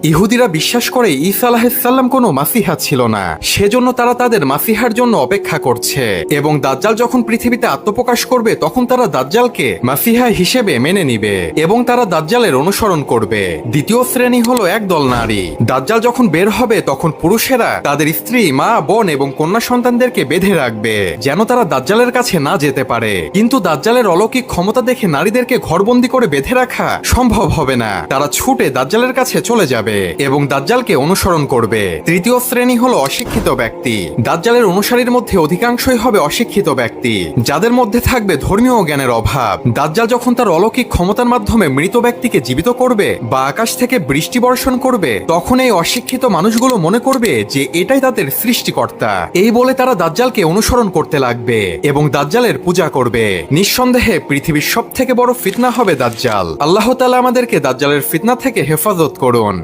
ইহুদিরা বিশ্বাস করে ঈসা আলাইহিসসালাম কোনো মাসিহা ছিল না, সেজন্য তারা তাদের মাসিহার জন্য অপেক্ষা করছে। এবং দাজ্জাল যখন পৃথিবীতে আত্মপ্রকাশ করবে তখন তারা দাজ্জালকে মাসিহা হিসেবে মেনে নিবে এবং তারা দাজ্জালের অনুসরণ করবে। দ্বিতীয় শ্রেণী হলো একদল নারী। দাজ্জাল যখন বের হবে তখন পুরুষেরা তাদের স্ত্রী, মা, বোন এবং কন্যা সন্তানদেরকে বেঁধে রাখবে যেন তারা দাজ্জালের কাছে না যেতে পারে। কিন্তু দাজ্জালের অলৌকিক ক্ষমতা দেখে নারীদেরকে ঘরবন্দি করে বেঁধে রাখা সম্ভব হবে না। তারা ছুটে দাজ্জালের কাছে চলে যাবে এবং দাজ্জালকে অনুসরণ করবে। তৃতীয় শ্রেণী হলো অশিক্ষিত ব্যক্তি। দাজ্জালের অনুসারীর মধ্যে অধিকাংশই হবে অশিক্ষিত ব্যক্তি, যাদের মধ্যে থাকবে ধর্মীয় জ্ঞানের অভাব। দাজ্জাল যখন তার অলৌকিক ক্ষমতার মাধ্যমে মৃত ব্যক্তিকে জীবিত করবে বা আকাশ থেকে বৃষ্টি বর্ষণ করবে তখন এই অশিক্ষিত মানুষগুলো মনে করবে যে এটাই তাদের সৃষ্টিকর্তা। এই বলে তারা দাজ্জালকে অনুসরণ করতে লাগবে এবং দাজ্জালের পূজা করবে। নিঃসন্দেহে পৃথিবীর সবথেকে বড় ফিতনা হবে দাজ্জাল। আল্লাহ তাআলা আমাদেরকে দাজ্জালের ফিতনা থেকে হেফাজত করুন।